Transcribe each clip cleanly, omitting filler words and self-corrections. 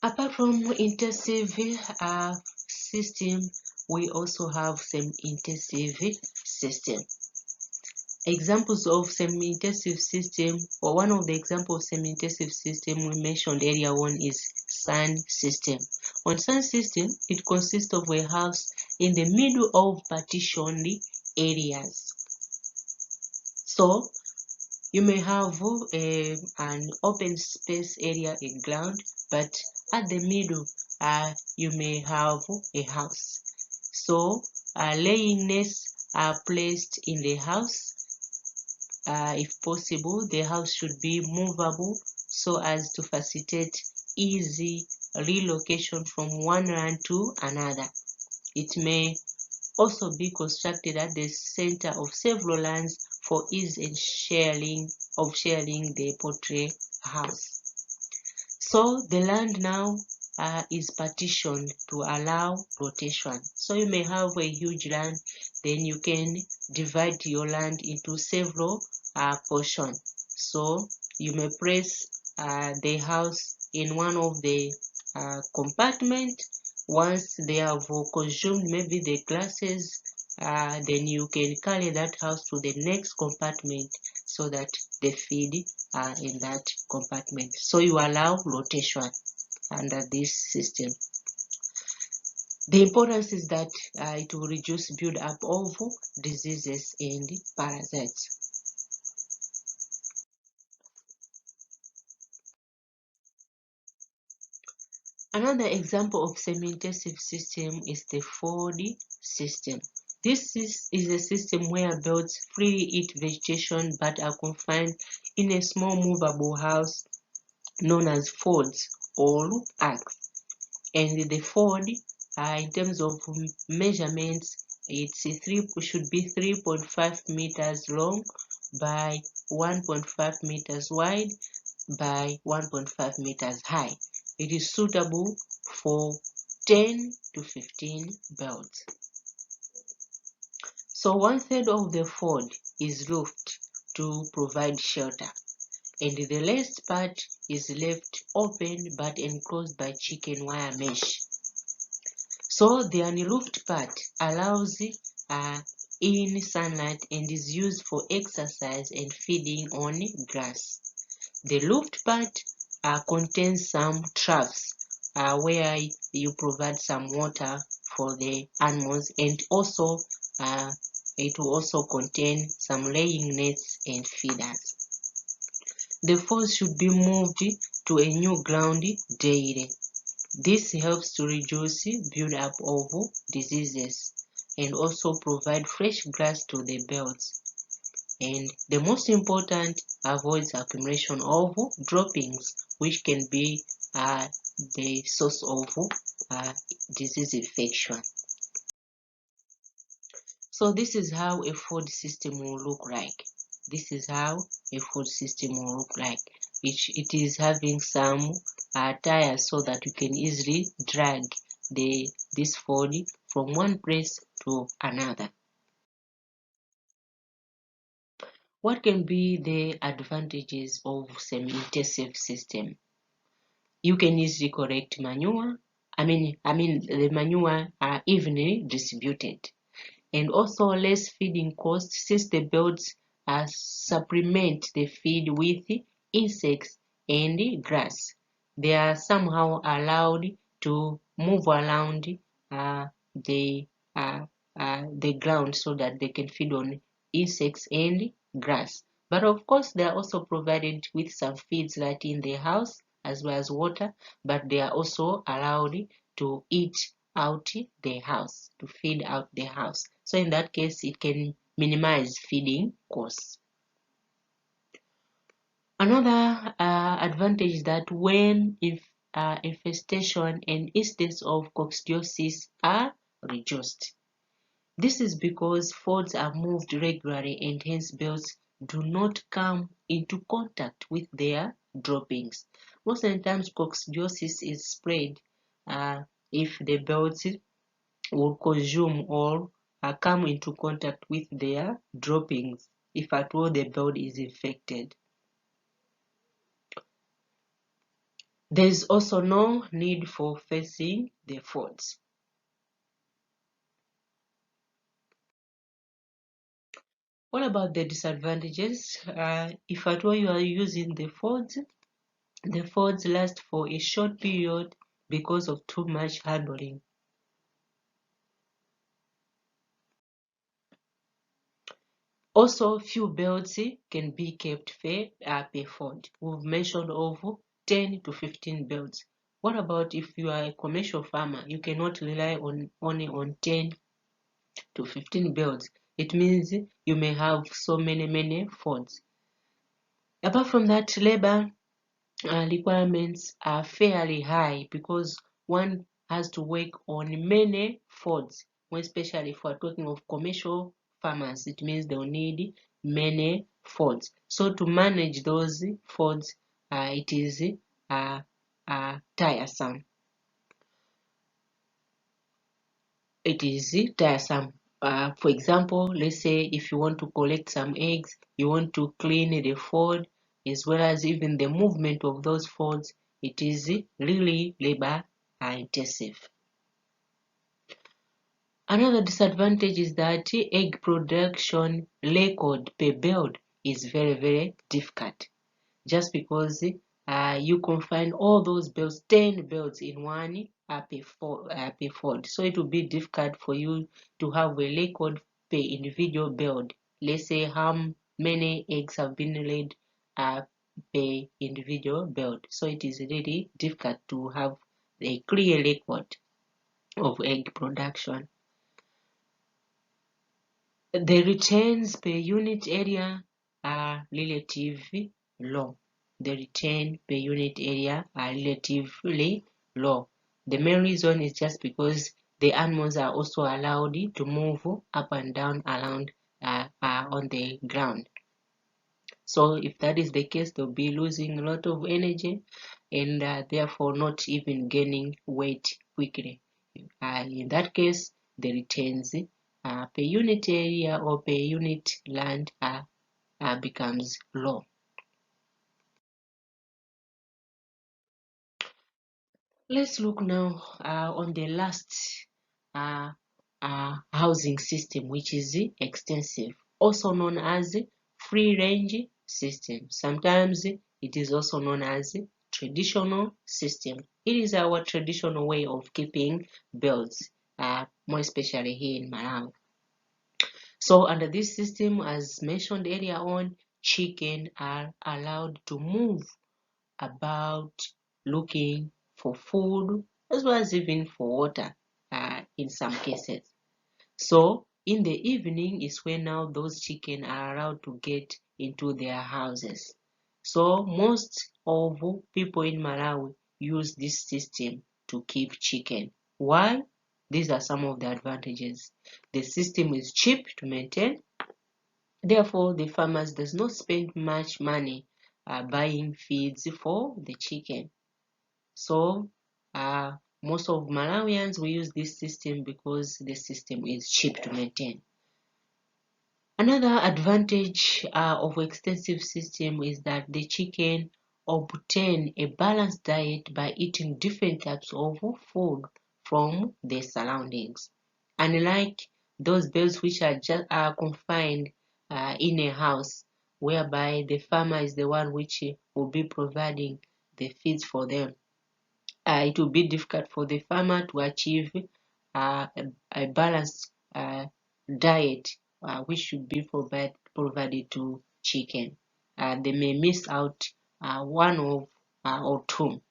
Apart from intensive system, we also have semi-intensive system. Examples of semi-intensive system, or one of the examples of semi-intensive system we mentioned earlier on is sun system. On sun system, it consists of a house in the middle of partitioned areas. So you may have an open space area, a ground, but at the middle you may have a house. So laying nests are placed in the house. If possible, the house should be movable so as to facilitate easy relocation from one land to another. It may also be constructed at the center of several lands for ease and sharing the poultry house. So the land now is partitioned to allow rotation. So you may have a huge land, then you can divide your land into several portions. So you may place the house in one of the compartments. Once they have consumed maybe the classes, then you can carry that house to the next compartment so that the feed are in that compartment. So you allow rotation under this system. The importance is that it will reduce build-up of diseases and parasites. Another example of semi-intensive system is the fold system. This is a system where birds freely eat vegetation but are confined in a small movable house known as folds or arcs. And the fold, in terms of measurements, should be 3.5 meters long by 1.5 meters wide by 1.5 meters high. It is suitable for 10 to 15 birds. So 1/3 of the fold is roofed to provide shelter, and the last part is left open but enclosed by chicken wire mesh. So the unroofed part allows in sunlight and is used for exercise and feeding on grass. The roofed part contains some troughs where you provide some water for the animals, and also it will also contain some laying nets and feeders. The fold should be moved to a new ground daily. This helps to reduce build-up of diseases and also provide fresh grass to the birds. And the most important, avoids accumulation of droppings, which can be the source of disease infection. So this is how a food system will look like. This is how a food system will look like. It is having some tires so that you can easily drag this food from one place to another. What can be the advantages of semi-intensive system? You can easily collect manure. The manure are evenly distributed, and also less feeding costs since the birds supplement the feed with insects and grass. They are somehow allowed to move around the ground so that they can feed on insects and grass. But of course, they are also provided with some feeds right in the house as well as water, but they are also allowed to eat out the house, to feed out the house. So in that case, it can minimize feeding costs. Another advantage is that when infestation and incidence of coccidiosis are reduced. This is because folds are moved regularly and hence birds do not come into contact with their droppings. Most of the times coccidiosis is spread if the birds will consume or come into contact with their droppings, if at all the bird is infected. There is also no need for fencing the folds. What about the disadvantages? If at all you are using the folds last for a short period because of too much handling. Also, few belts can be kept per fold. We've mentioned over 10 to 15 belts. What about if you are a commercial farmer? You cannot rely only on 10 to 15 belts. It means you may have so many folds. Apart from that, labor requirements are fairly high because one has to work on many folds, especially if we're talking of commercial farmers. It means they'll need many folds. So to manage those folds, it is tiresome. It is tiresome. For example, let's say if you want to collect some eggs, you want to clean the fold as well as even the movement of those folds, it is really labor intensive. Another disadvantage is that egg production record per bird is very difficult. Just because you confine all those birds, 10 birds in one per fold. So it will be difficult for you to have a record per individual bird. Let's say how many eggs have been laid per individual bird. So it is really difficult to have a clear record of egg production. The returns per unit area are relatively low. The return per unit area are relatively low. The main reason is just because the animals are also allowed to move up and down around on the ground. So if that is the case, they'll be losing a lot of energy and therefore not even gaining weight quickly. In that case, the returns per unit area or per unit land becomes low. Let's look now on the last housing system, which is extensive, also known as free range system. Sometimes it is also known as traditional system. It is our traditional way of keeping birds, more especially here in Malawi. So under this system, as mentioned earlier on, chicken are allowed to move about looking for food as well as even for water in some cases. So in the evening is when now those chicken are allowed to get into their houses. So most of people in Malawi use this system to keep chicken. Why? These are some of the advantages. The system is cheap to maintain. Therefore, the farmers does not spend much money buying feeds for the chicken. So most of Malawians will use this system because the system is cheap to maintain. Another advantage of extensive system is that the chicken obtain a balanced diet by eating different types of food from their surroundings. Unlike those birds which are just confined in a house, whereby the farmer is the one which will be providing the feeds for them. It will be difficult for the farmer to achieve a balanced diet which should be provided to chicken. They may miss out one of or two.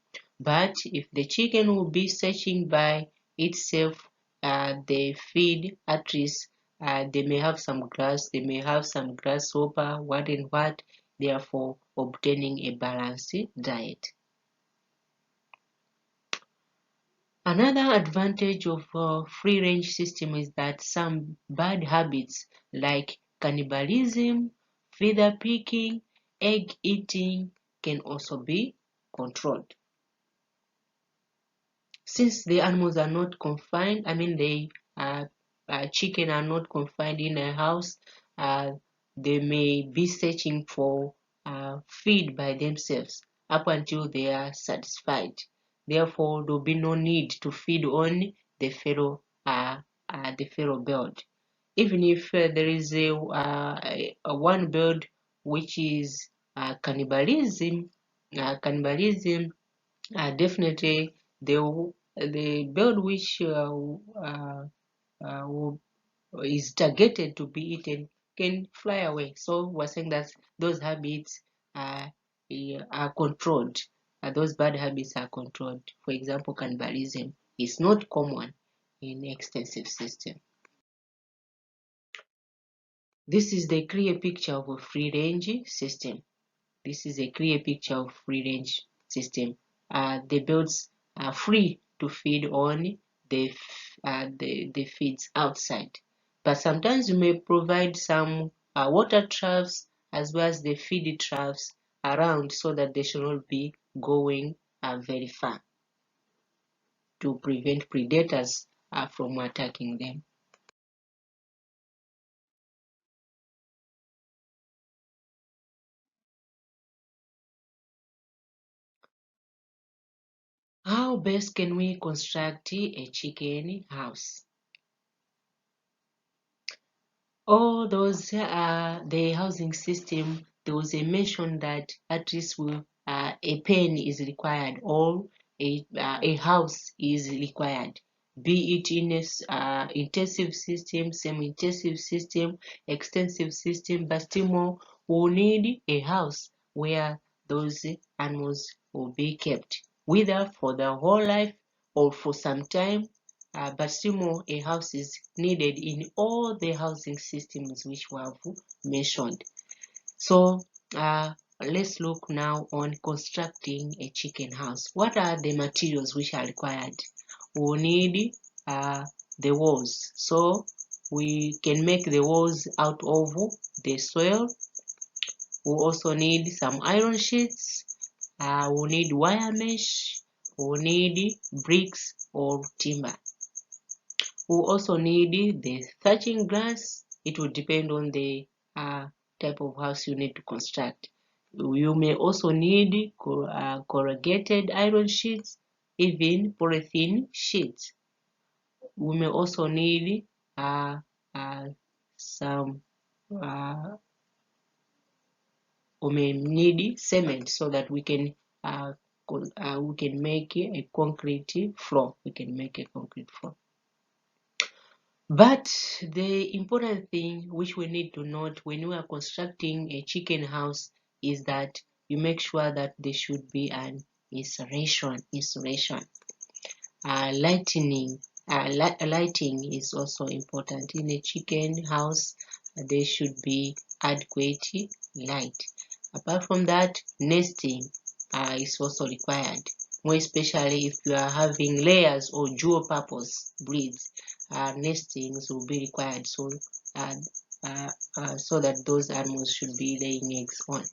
But if the chicken will be searching by itself, the feed at least they may have some grass, they may have some grasshopper, what and what, therefore obtaining a balanced diet. Another advantage of a free-range system is that some bad habits like cannibalism, feather picking, egg eating can also be controlled. Since the animals are not confined, the chicken are not confined in a house, they may be searching for feed by themselves. up until they are satisfied. Therefore, there will be no need to feed on the fellow bird. Even if there is a one bird which is cannibalism, definitely the bird which is targeted to be eaten can fly away. So we're saying that those habits are controlled. Those bad habits are controlled. For example, cannibalism is not common in extensive system. This is the clear picture of a free range system. This is a clear picture of free range system. The birds are free to feed on the feeds outside, but sometimes you may provide some water troughs as well as the feed troughs around so that they should not be going very far to prevent predators from attacking them. How best can we construct a chicken house? All those the housing system, there was a mention that at least a pen is required or a house is required, be it in a intensive system, semi-intensive system, extensive system, but still more will need a house where those animals will be kept, whether for the whole life or for some time. But still more, a house is needed in all the housing systems which we have mentioned. So let's look now on constructing a chicken house. What are the materials which are required? We need the walls. So we can make the walls out of the soil. We also need some iron sheets. We need wire mesh. We need bricks or timber. We also need the thatching glass. It will depend on the type of house you need to construct. You may also need corrugated iron sheets, even polythene sheets. We may also need some we may need cement so that we can make a concrete floor. We can make a concrete floor. But the important thing which we need to note when we are constructing a chicken house is that you make sure that there should be an insulation. Lighting is also important. In a chicken house, there should be adequate light. Apart from that, nesting is also required, more especially if you are having layers or dual purpose breeds. Nestings will be required so that those animals should be laying eggs on.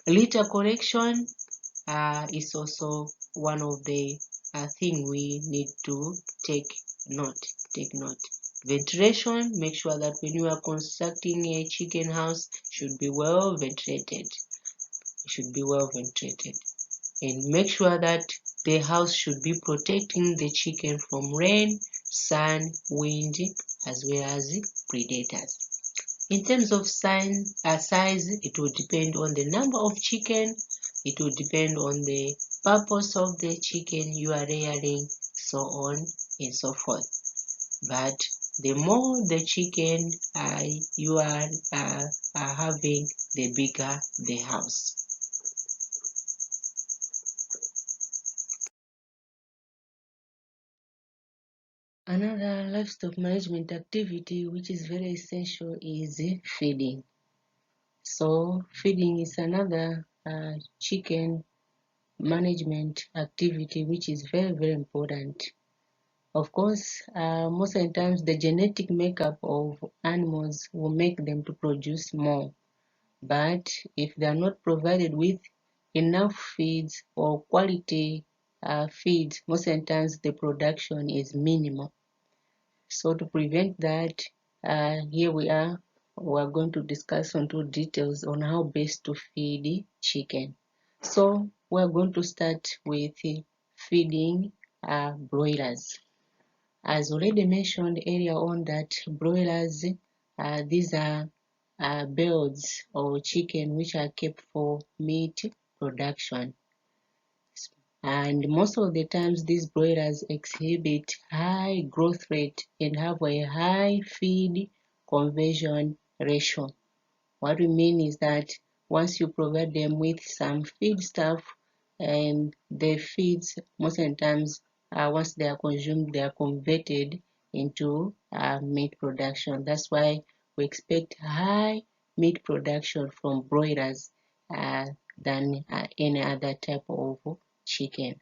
Litter correction is also one of the thing we need to take note. Ventilation, make sure that when you are constructing a chicken house, should be well ventilated. And make sure that the house should be protecting the chicken from rain, sun, wind, as well as predators. In terms of size, it will depend on the number of chicken. It will depend on the purpose of the chicken you are rearing, so on and so forth. But the more the chicken you are having, the bigger the house. Another livestock management activity which is very essential is feeding. So feeding is another chicken management activity which is very, very important. Of course, most of the times the genetic makeup of animals will make them to produce more. But if they are not provided with enough feeds or quality feeds, most of the times the production is minimal. So to prevent that, here we are going to discuss on two details on how best to feed chicken. So we're going to start with feeding broilers. As already mentioned earlier on, that broilers, these are birds or chicken which are kept for meat production. And most of the times these broilers exhibit high growth rate and have a high feed conversion ratio. What we mean is that once you provide them with some feed stuff, and the feeds most of the times, once they are consumed, they are converted into meat production. That's why we expect high meat production from broilers than any other type of chicken.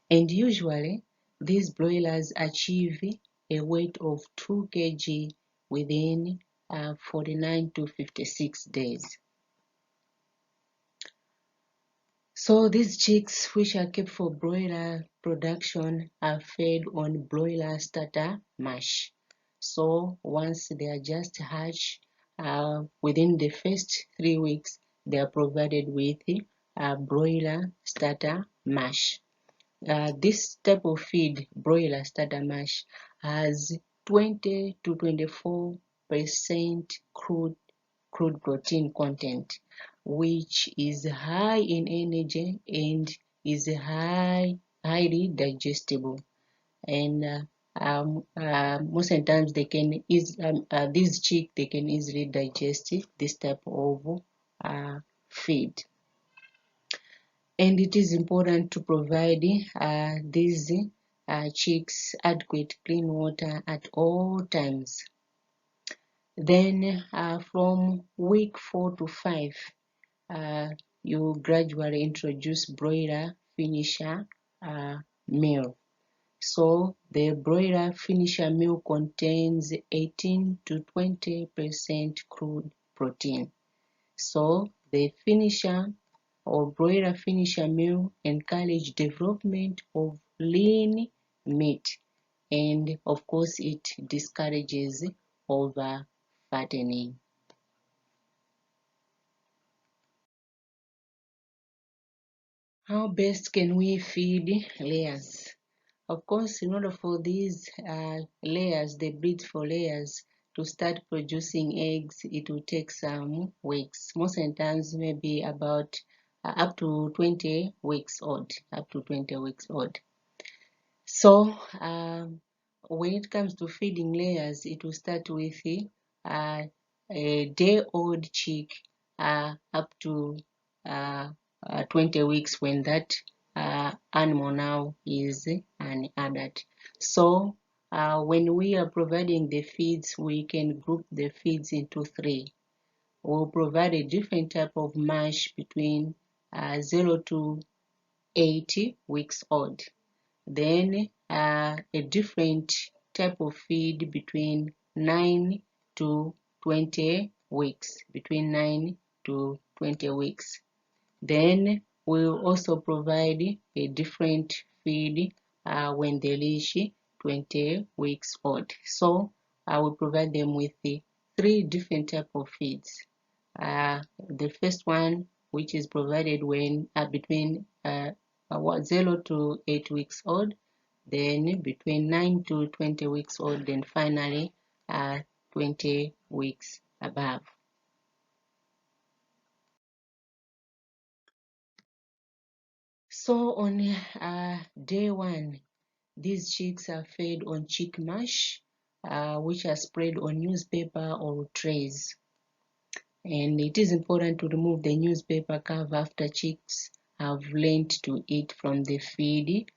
And usually, these broilers achieve a weight of 2 kg within 49 to 56 days. So these chicks, which are kept for broiler production, are fed on broiler starter mash. So once they are just hatched, within the first 3 weeks, they are provided with broiler starter mash. This type of feed, broiler starter mash, has 20 to 24% crude protein content, which is high in energy and is highly digestible. And most of the times they can these chick, they can easily digest this type of feed. And it is important to provide these chicks adequate clean water at all times. Then from week 4 to 5, you gradually introduce broiler finisher meal. So the broiler finisher meal contains 18 to 20% crude protein. So the finisher or broiler finisher meal encourage development of lean meat, and of course it discourages over fattening. How best can we feed layers? Of course, in order for these layers, the breed for layers, to start producing eggs, it will take some weeks. Most of the times, maybe about up to 20 weeks old. Up to 20 weeks old. So, when it comes to feeding layers, it will start with a day-old chick up to 20 weeks when that animal now is an adult. So, when we are providing the feeds, we can group the feeds into 3. We'll provide a different type of mash between 0 to 80 weeks old. Then a different type of feed between 9 to 20 weeks, between 9 to 20 weeks. Then we'll also provide a different feed when they reach 20 weeks old. So I will provide them with the 3 different type of feeds. The first one, which is provided when between 0 to 8 weeks old, then between 9 to 20 weeks old, then finally 20 weeks above. So on day 1, these chicks are fed on chick mash, which are spread on newspaper or trays. And it is important to remove the newspaper cover after chicks have learned to eat from the feed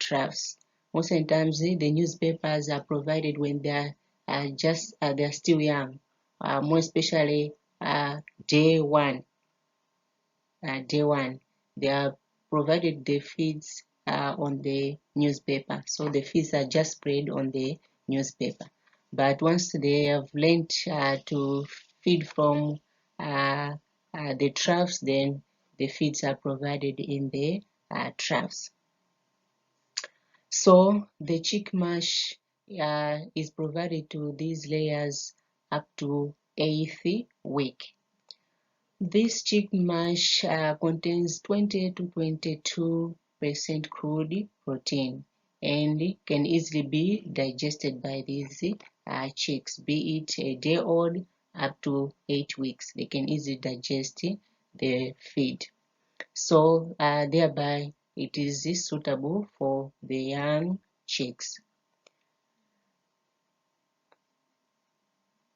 troughs. Most of the times, the newspapers are provided when they are they're still young, more especially day one. Day one, they are provided the feeds on the newspaper, so the feeds are just spread on the newspaper. But once they have learned to feed from the troughs, then the feeds are provided in the troughs. So the chick mash is provided to these layers up to 8th week. This chick mash contains 20 to 22% crude protein and can easily be digested by these chicks, be it a day old up to 8 weeks. They can easily digest the feed. So thereby it is suitable for the young chicks.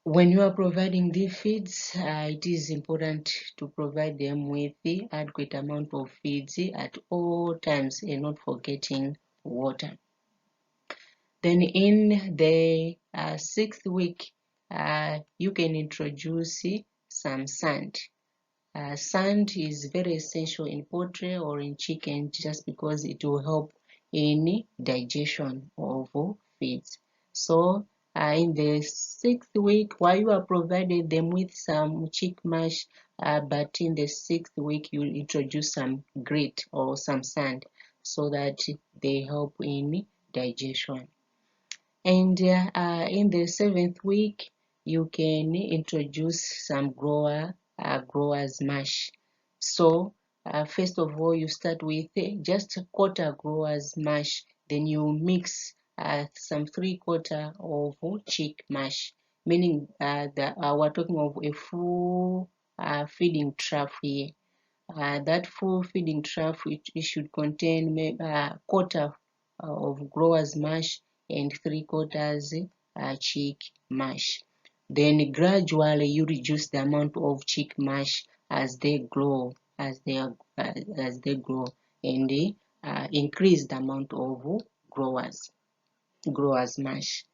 When you are providing the feeds, it is important to provide them with the adequate amount of feeds at all times and not forgetting water. Then in the 6th week, you can introduce some sand. Sand is very essential in poultry or in chicken just because it will help in digestion of feeds. So in the 6th week, while you are provided them with some chick mash, but in the 6th week you introduce some grit or some sand so that they help in digestion. And in the 7th week, you can introduce some growers mash. So first of all, you start with just a quarter growers mash. Then you mix some 3/4 of chick mash, meaning that we're talking of a full feeding trough here. That full feeding trough it should contain maybe a quarter of growers mash and 3/4 chick mash. Then gradually you reduce the amount of chick mash as they grow, as they grow, and increase the amount of growers mash.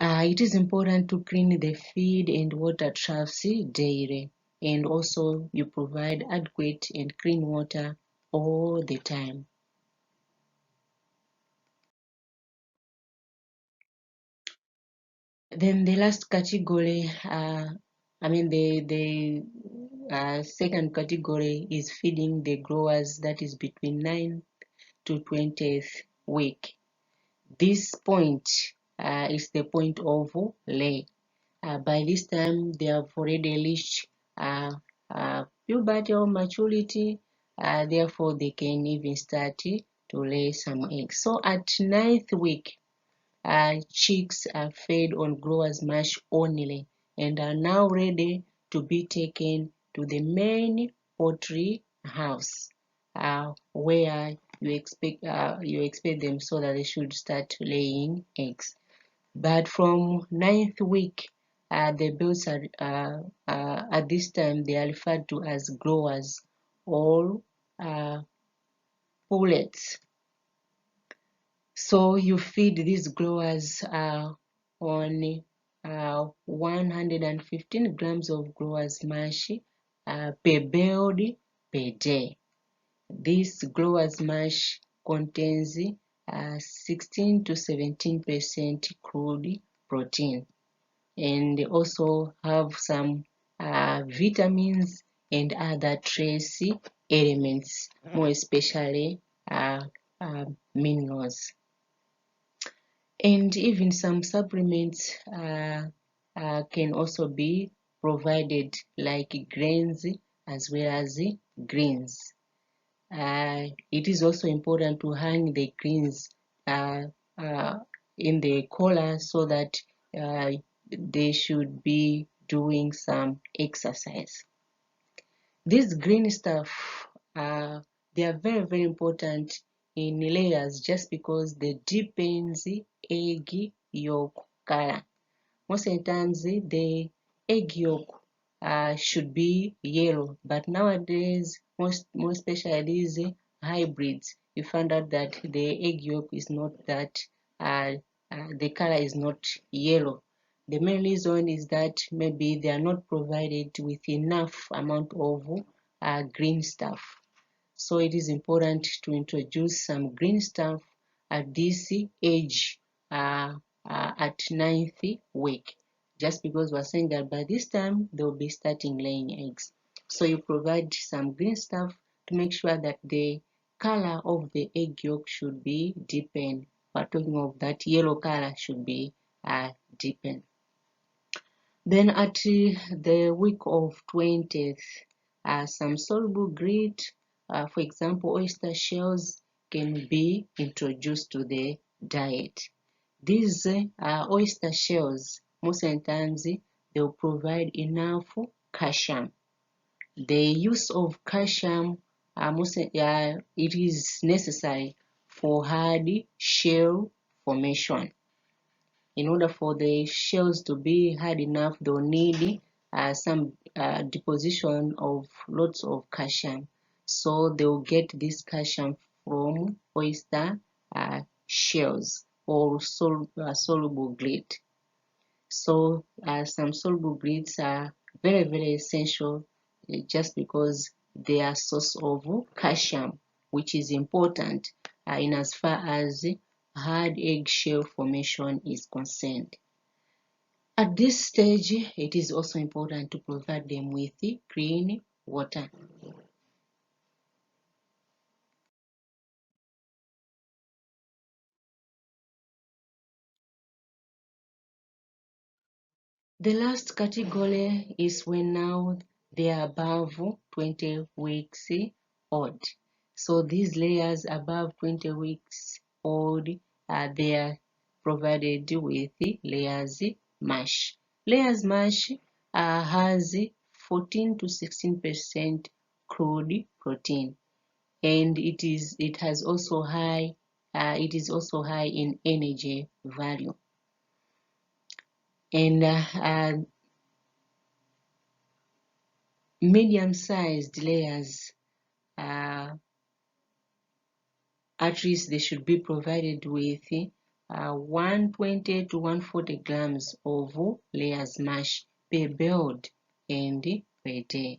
It is important to clean the feed and water troughs daily, and also you provide adequate and clean water all the time. Then the last category, the second category is feeding the growers, that is between 9th to 20th week. This point is the point of lay. By this time, they have already reached puberty or maturity, therefore they can even start to lay some eggs. So at 9th week, chicks are fed on growers mash only and are now ready to be taken to the main poultry house, where you expect them so that they should start laying eggs. But from 9th week, the birds are at this time they are referred to as growers or pullets. So you feed these growers on 115 grams of growers mash per bird per day. This growers mash contains 16 to 17% crude protein and also have some vitamins and other trace elements, more especially minerals. And even some supplements can also be provided, like grains as well as greens. It is also important to hang the greens in the collar so that they should be doing some exercise. This green stuff, they are very, very important in layers just because they deepens the egg yolk color. Most of the times, the egg yolk should be yellow, but nowadays, most especially these hybrids, you find out that the egg yolk is not that, the color is not yellow. The main reason is that maybe they are not provided with enough amount of green stuff. So it is important to introduce some green stuff at this age, at 9th week, just because we're saying that by this time they'll be starting laying eggs. So you provide some green stuff to make sure that the color of the egg yolk should be deepened. We're talking of that yellow color should be deepened. Then at the week of 20th, some soluble grit, for example, oyster shells, can be introduced to the diet. These oyster shells, most of the times, they will provide enough calcium. The use of calcium, it is necessary for hard shell formation. In order for the shells to be hard enough, they'll need some deposition of lots of calcium. So they'll get this calcium from oyster shells or soluble grit. So some soluble grits are very, very essential just because they are source of calcium, which is important in as far as hard eggshell formation is concerned. At this stage, it is also important to provide them with clean water. The last category is when now they are above 20 weeks old. So these layers above 20 weeks old, they are provided with layers mash. Layers mash has 14 to 16% crude protein, and it is also high in energy value. And medium-sized layers, at least they should be provided with 120 to 140 grams of layers mash per bird and per day.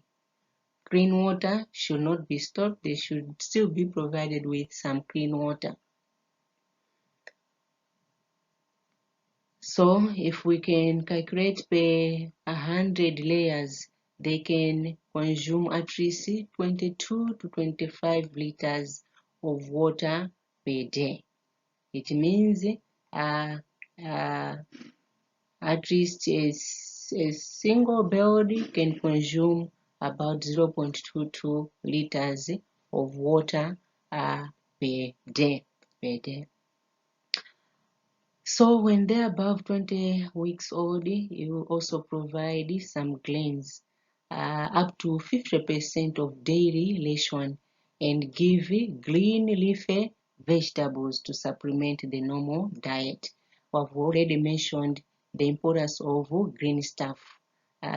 Clean water should not be stopped. They should still be provided with some clean water. So if we can calculate per 100 layers, they can consume at least 22 to 25 liters of water per day. It means at least a single bird can consume about 0.22 liters of water per day. So when they're above 20 weeks old, you also provide some grains, up to 50% of daily ration, and give green leafy vegetables to supplement the normal diet. We've already mentioned the importance of green stuff.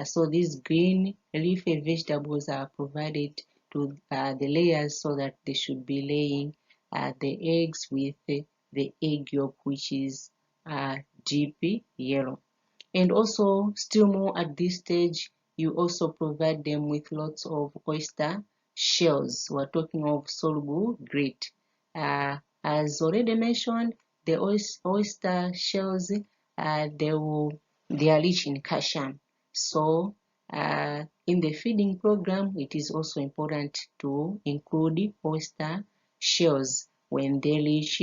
So these green leafy vegetables are provided to the layers so that they should be laying the eggs with the egg yolk, which is deep yellow. And also, still more at this stage, you also provide them with lots of oyster shells. We're talking of soluble grit. As already mentioned, the oyster shells, they are rich in calcium. So in the feeding program, it is also important to include oyster shells when they reach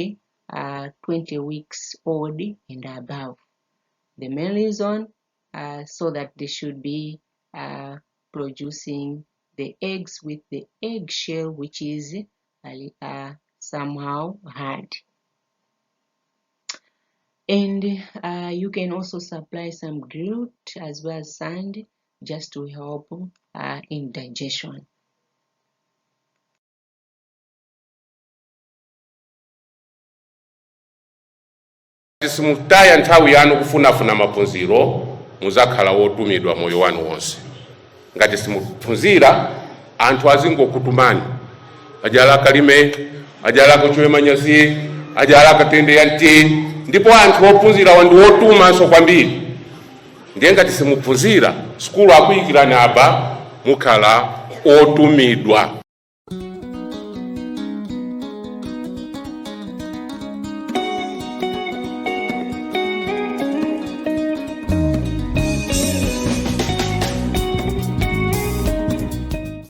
20 weeks old and above. The main reason so that they should be producing the eggs with the eggshell, which is somehow hard. And you can also supply some grout as well as sand just to help in digestion. Simutaya nthawi yanu kufunafuna maphunziro muzakhala wotumidwa moyo wanu wonse. Ngati simuphunzira anthu azingokutumani ajala kalime ajala kuchwe manyazi ajala katende yanti ndipo anthu ophunzira wandu wotumanso kwambiri. Ndiye ngati simuphunzira skulu akuyikirani apa mukhala otumidwa.